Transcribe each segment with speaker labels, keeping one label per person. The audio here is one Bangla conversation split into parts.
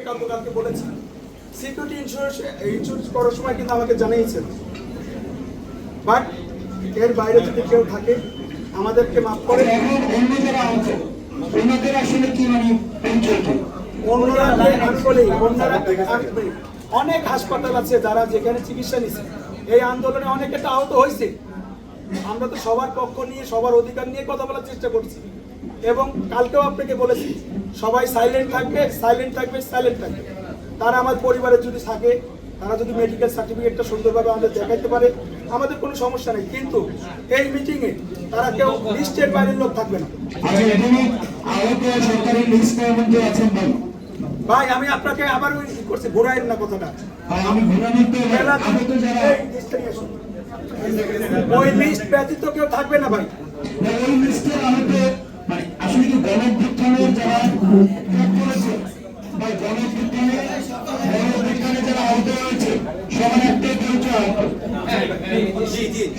Speaker 1: কালকে বলেছি, সিকিউরিটি ইন্স্যুরেন্স করার সময় কিন্তু আমাকে জানিয়েছেন। বাট এর বাইরে যদি কেউ থাকে আমাদেরকে মাফ করে। অনেক হাসপাতাল আছে যারা যেখানে চিকিৎসা নিচ্ছে, এই আন্দোলনে অনেকে আহত হয়েছে। আমরা তো সবার পক্ষ নিয়ে সবার অধিকার নিয়ে কথা বলার চেষ্টা করছি, এবং কালকেও আপনাকে বলেছি সবাই সাইলেন্ট থাকবে, সাইলেন্ট থাকবে, সাইলেন্ট থাকবে। তারা আমার পরিবারের যদি থাকে, তারা যদি মেডিকেল সার্টিফিকেটটা সুন্দরভাবে আমাদের দেখাইতে পারে, আমাদের কোনো সমস্যা নেই। কিন্তু এই মিটিংয়ে তারা কেউ লিস্টের বাইরের লোক থাকবে না। ভাই আমি আপনাকে আবার করছি, ঘুরাইন না কথাটা। ওই লিস্ট ব্যতীত কেউ থাকবে না ভাই।
Speaker 2: আসলে কি গণঅভ্যুত্থানের যারা করেছে বা গণঅভ্যুত্থানে যারা আহত হয়েছে সবার একটাই পরিচয়।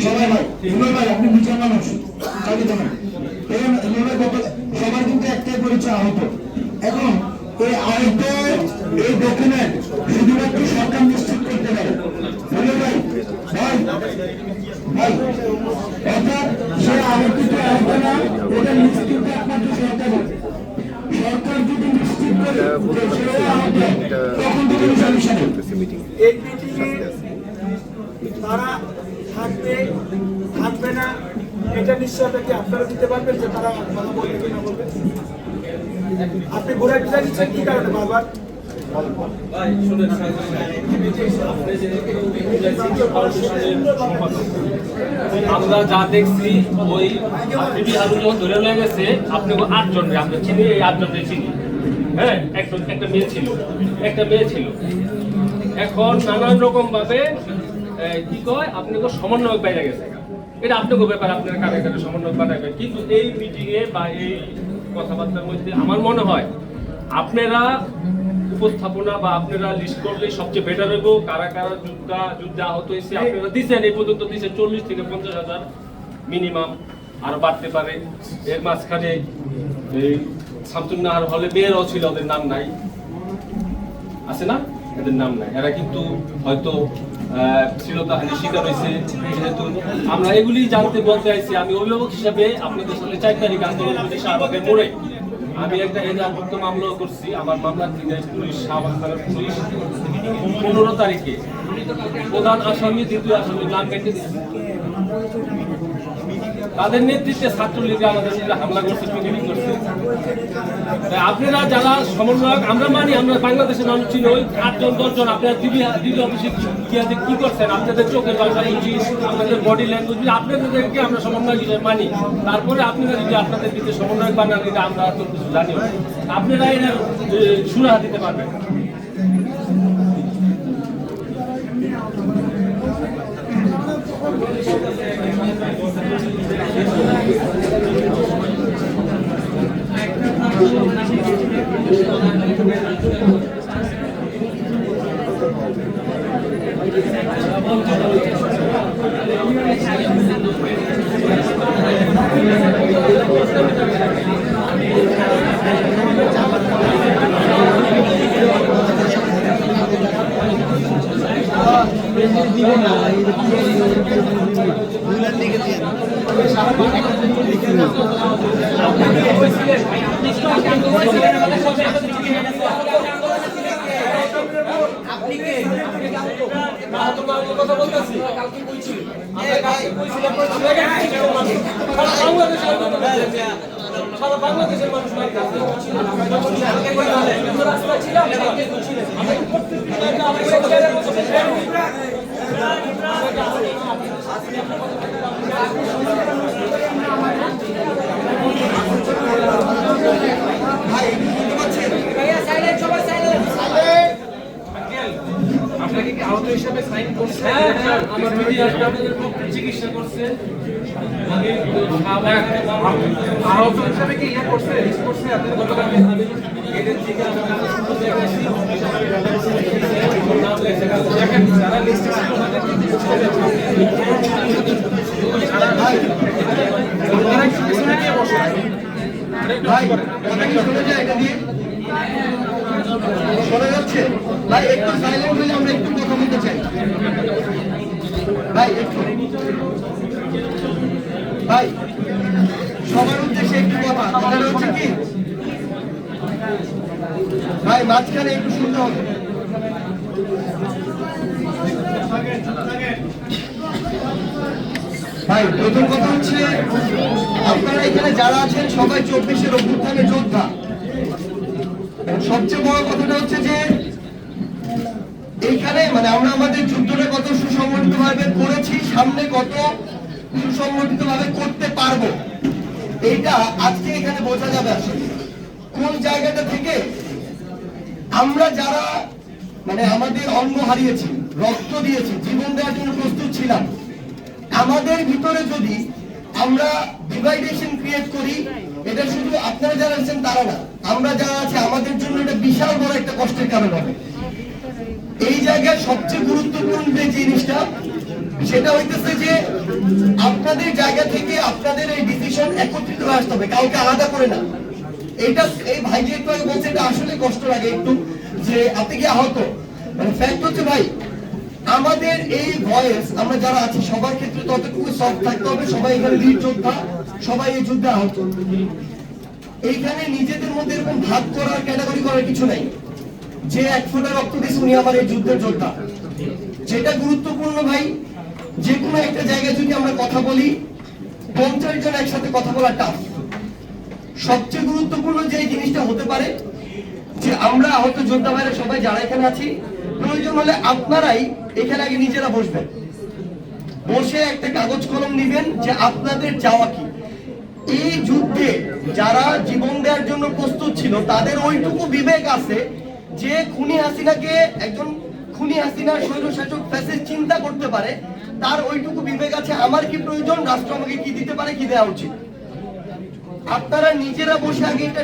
Speaker 2: সবাই ভাই আপনি বিচার মানুষ সবার কিন্তু একটাই পরিচয় আহত। এখন এই আহত এই ডকুমেন্ট শুধুমাত্র সরকার নিশ্চিত করতে পারে। ভাই অর্থাৎ সে আহত আহত না, এটা নিশ্চিত একমাত্র সরকার। সরকার যদি নিশ্চিত করে তখন তো কোনো সমস্যা নেই।
Speaker 1: এই মিটিংয়ে তারা থাকবে থাকবে না এটা নিশ্চয়তা কি আপনারা দিতে পারবেন যে তারা কথা বলবে কি না বলবে? আপনি ঘোরায় ডিজাইন দিচ্ছেন কি কারণে বারবার?
Speaker 3: আমরা যা দেখছি ওই ধরে নিয়ে গেছে আপনি 8 জন আমরা চিনি, এই 8 জনকে চিনি। হ্যাঁ, একটা মেয়ে ছিল। এখন নানান রকম ভাবে কি কয় আপনাকে সমন্বয়ক বাইরে গেছে, এটা আপনাকে ব্যাপার, আপনার কানে কানে সমন্বয়ক বানাবেন। কিন্তু এই মিটিং এ বা এই কথাবার্তার মধ্যে আমার মনে হয় আপনারা উপস্থাপনা বা আপনারা লিস্ট করলে সবচেয়ে বেটার হইব। কারা কারা যুদ্ধে আহত হয়েছে আপনারা দিচ্ছেন, এই পর্যন্ত দিচ্ছেন 40 থেকে 50,000 মিনিমাম, আরো বাড়তে পারে। এর মাঝখানে এই শামসুন্নাহার হলে মেয়েরাও ছিল, ওদের নাম নাই, আছে না? এদের নাম নাই। এরা কিন্তু হয়তো শ্লীলতাহানির শিকার হয়েছে। যেহেতু আমরা এগুলি জানতে বলতে চাইছি, আমি অভিভাবক হিসাবে আপনাদের সাথে 4 তারিখ আন্দোলন করছি শাহবাগের মোড়ে। আমি একটা এজাহারভুক্ত মামলাও করছি। আমার মামলার থেকে পুলিশ, শাহবাগ থানার পুলিশ 15 তারিখে প্রধান আসামি, দ্বিতীয় আসামির নাম কেটে দিচ্ছে। তাদের নেতৃত্বে ছাত্রলীগ আমাদের হামলা করছে, পিকেটিং করছে। আপনারা যারা সমন্বয়ক আমরা মানি, আমরা বাংলাদেশের মানুষ ছিল, ওই 8 জন 10 জন আপনারা দিদি অফিসে কি করছেন, আপনাদের চোখের ভাষা বুঝি, আপনাদের বডি ল্যাঙ্গুয়েজ, আপনাদেরকে আমরা সমন্বয়ক হিসেবে মানি। তারপরে আপনারা যদি আপনাদের দিকে সমন্বয়ক বানান, এটা আমরা তো কিছু জানি, আপনারা এর সুরাহা দিতে পারবেন।
Speaker 4: সারা বাংলাদেশের মানুষ আপনাকে কি আহত হিসেবে সাইন করছে? হ্যাঁ, আমার মিডিয়া আপনাদের পক্ষে চিকিৎসা করছে। আহত হিসেবে কি ইয়ে করছে, লিস্ট করছে আপনাদের গতকাল এদের থেকে দেখেন যারা লিস্টে ছিল আপনারা একটু পিছনে গিয়ে বসেন। ভাই অনেক সরে যায় এটা দিয়ে সরে যাচ্ছে।
Speaker 2: ভাই একটু সাইলেন্ট হলে আমরা একটু কথা বলতে চাই। ভাই একটু, ভাই সবার উদ্দেশ্যে একটু কথা, কথাটা হচ্ছে কি ভাই মাঝখানে একটু শুনতে হবে। ভাই প্রথম কথা হচ্ছে আপনারা এখানে যারা আছেন সবাই 24-এর অভ্যুত্থানের যোদ্ধা। সবচেয়ে বড় কথাটা হচ্ছে যে এইখানে মানে আমরা আমাদের যুদ্ধটা কত সুসংগঠিত ভাবে করেছি, সামনে কত সুসংগঠিত ভাবে করতে পারবো, এইটা আজকে এখানে বোঝা যাবে। আসলে কোন জায়গাটা থেকে আমরা যারা মানে আমাদের অঙ্গ হারিয়েছি, রক্ত দিয়েছি, জীবন দেওয়ার জন্য প্রস্তুত ছিলাম, আমাদের ভিতরে যদি আমরা ডিভাইডেশন ক্রিয়েট করি, এটা শুধু আপনারা যারা আছেন তারা না, আমরা যারা আছে আমাদের জন্য এটা বিশাল বড় একটা কষ্টের কারণ হবে। এই জায়গায় সবচেয়ে গুরুত্বপূর্ণ যে জিনিসটা সেটা হইতেছে যে আপনাদের জায়গা থেকে আপনাদের এই ডিসিশন একত্রিত হয়ে আসতে হবে, কাউকে আলাদা করে না। এটা এই ভাই যে একটু আগে বলছে এটা আসলে কষ্ট লাগে একটু, যে আপনি কি আহত, মানে ফ্যাক্ট হচ্ছে ভাই আমাদের এই ভয়েস আমরা যারা আছি সবার ক্ষেত্রে ততটুকু সফট থাকতে হবে। সবাই এখানে বীর যোদ্ধা, সবাই এই যুদ্ধে আহত। এইখানে নিজেদের মধ্যে এরকম ভাগ করার ক্যাটাগরি করার কিছু নাই, যে এক ফোঁটা রক্ত দিয়েছে উনি আমার এই যুদ্ধের যোদ্ধা। যেটা গুরুত্বপূর্ণ ভাই, যে কোনো একটা জায়গায় যদি আমরা কথা বলি 50 জন একসাথে কথা বলা টাফ। সবচেয়ে গুরুত্বপূর্ণ যে জিনিসটা হতে পারে যে আমরা আহত যোদ্ধা ভাইরা সবাই যারা এখানে আছি, প্রয়োজন হলে আপনারাই এখানে আগে নিজেরা বসবেন, বসে একটা কাগজ কলম নিবেন যে আপনাদের চাওয়া কি। এই যুদ্ধে যারা জীবন দেওয়ার জন্য প্রস্তুত ছিল তাদের ওইটুকু বিবেক আছে যে খুনি হাসিনাকে, একজন খুনি হাসিনা স্বৈরশাসক ফ্যাসিস্ট চিন্তা করতে পারে, তার ওইটুকু বিবেক আছে আমার কি প্রয়োজন, রাষ্ট্র আমাকে কি দিতে পারে, কি দেওয়া উচিত। আপনারা নিজেরা বসে আগে এটা